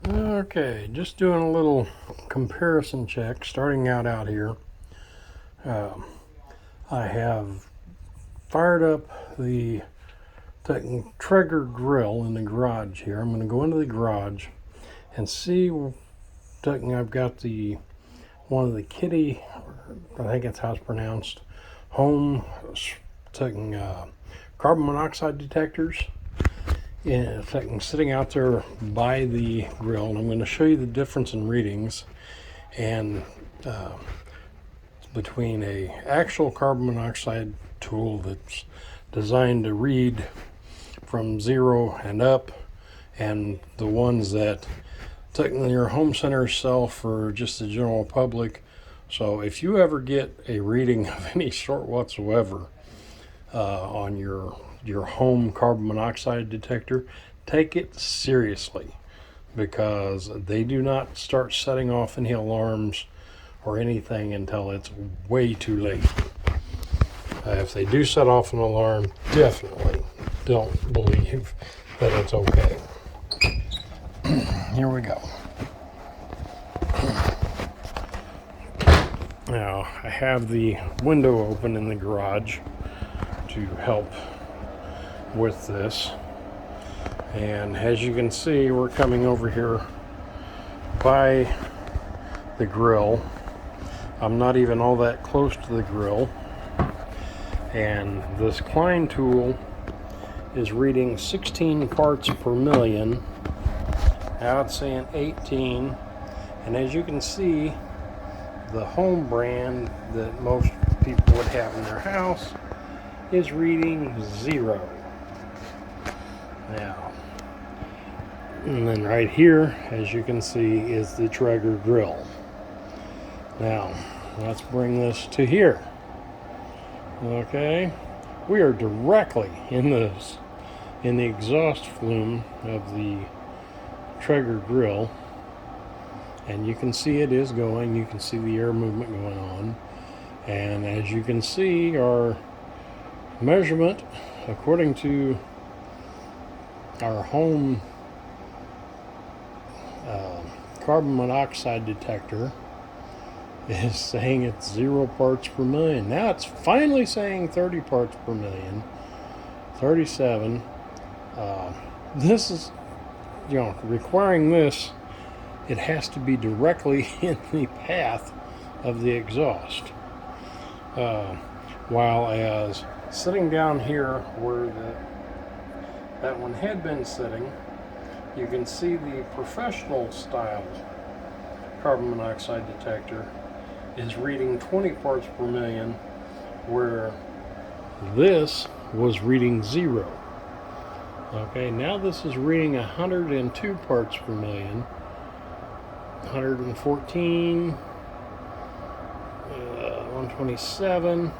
Okay, just doing a little comparison check. Starting out here, uh, I have fired up the Traeger grill in the garage here. I'm going to go into the garage and see. I've got the one of the Kitty, I think that's how it's pronounced, home carbon monoxide detectors. Yeah, sitting out there by the grill, and I'm going to show you the difference in readings and between a actual carbon monoxide tool that's designed to read from 0 and up, and the ones that technically your home centers sell for just the general public. So if you ever get a reading of any sort whatsoever on your home carbon monoxide detector, take it seriously, because they do not start setting off any alarms or anything until it's way too late. If they do set off an alarm, definitely don't believe that it's okay. Here we go. Now, I have the window open in the garage to help with this. And as you can see, we're coming over here by the grill. I'm not even all that close to the grill. And this Klein tool is reading 16 parts per million. Now it's saying 18. And as you can see, the home brand that most people would have in their house is reading 0. Now, and then right here, as you can see, is the Traeger grill. Now, let's bring this to here. Okay, we are directly in the exhaust flume of the Traeger grill, and you can see it is going. You can see the air movement going on, and as you can see, our measurement, according to our home carbon monoxide detector, is saying it's 0 parts per million. Now it's finally saying 30 parts per million, 37. This is, requiring this, it has to be directly in the path of the exhaust. While as sitting down here where that one had been sitting, you can see the professional style carbon monoxide detector is reading 20 parts per million, where this was reading 0. Okay, now this is reading 102 parts per million, 114, 127.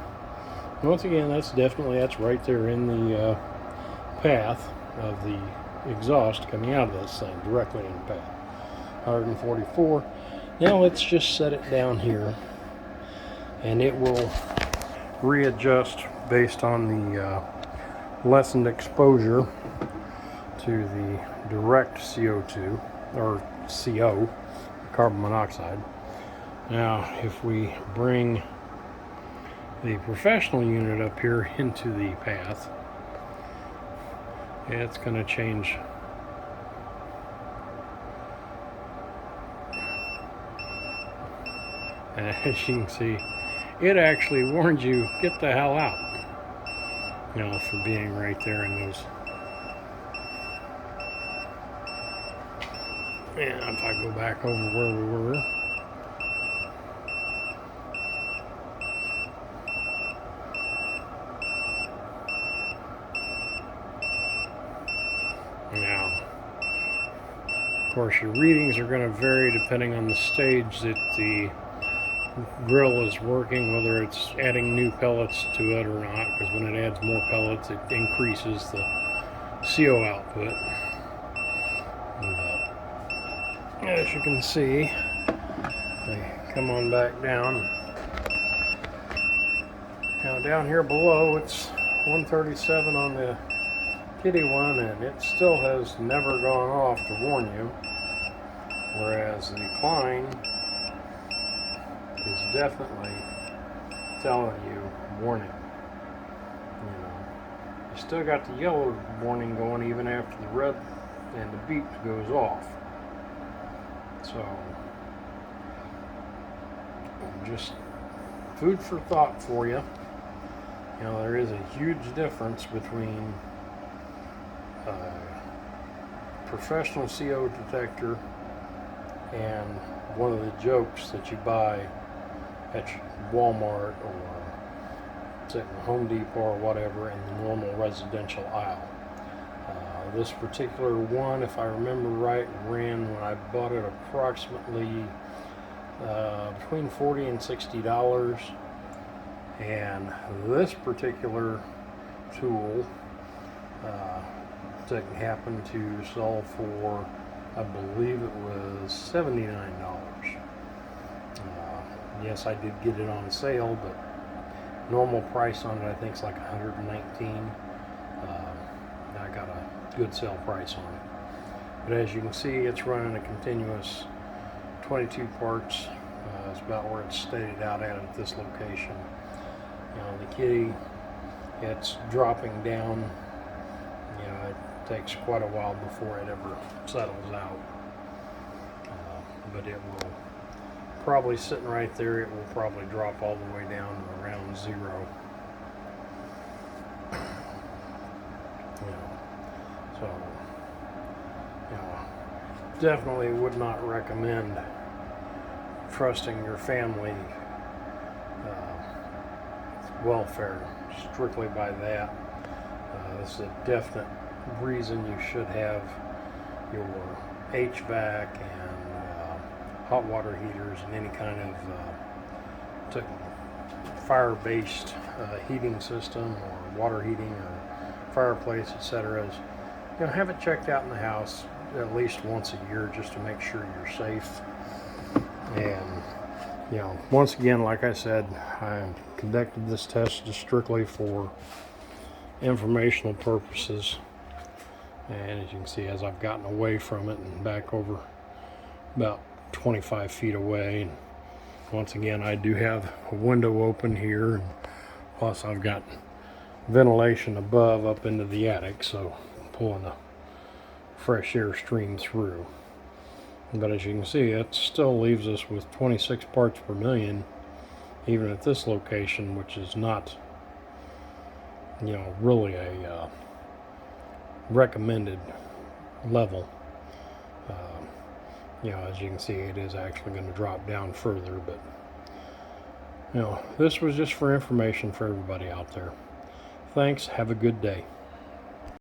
Once again, that's right there in the path of the exhaust coming out of this thing, directly in the path. 144. Now let's just set it down here, and it will readjust based on the lessened exposure to the direct CO2 or CO, carbon monoxide. Now, if we bring the professional unit up here into the path, it's going to change. And as you can see, it actually warns you, get the hell out. For being right there in those. And if I go back over where we were. Now, of course, your readings are going to vary depending on the stage that the grill is working, whether it's adding new pellets to it or not, because when it adds more pellets, it increases the CO output. But as you can see, I come on back down. Now down here below, it's 137 on the Kitty one, and it still has never gone off to warn you. Whereas the Klein is definitely telling you warning. You know, you still got the yellow warning going even after the red and the beep goes off. So just food for thought for you. You know, there is a huge difference between professional CO detector and one of the jokes that you buy at Walmart or say Home Depot or whatever in the normal residential aisle. This particular one, if I remember right, ran when I bought it approximately between $40 and $60. And this particular tool happened to sell for, I believe it was $79. Yes, I did get it on sale, but normal price on it I think is like $119. I got a good sale price on it. But as you can see, it's running a continuous 22 parts. It's about where it's stated out at this location. You know, the kitty, it's dropping down. You know, it takes quite a while before it ever settles out. But it will probably, sitting right there, it will probably drop all the way down to around 0. You know, so, you know, definitely would not recommend trusting your family welfare strictly by that. This is a definite reason you should have your HVAC and hot water heaters and any kind of fire-based heating system or water heating or fireplace, etc. You know, have it checked out in the house at least once a year just to make sure you're safe. And you know, once again, like I said, I conducted this test just strictly for informational purposes. And as you can see, as I've gotten away from it and back over about 25 feet away, and once again, I do have a window open here, and plus I've got ventilation above up into the attic, so pulling a fresh air stream through. But as you can see, it still leaves us with 26 parts per million, even at this location, which is not, you know, really a recommended level. You know, as you can see, it is actually going to drop down further, but you know, this was just for information for everybody out there. Thanks. Have a good day.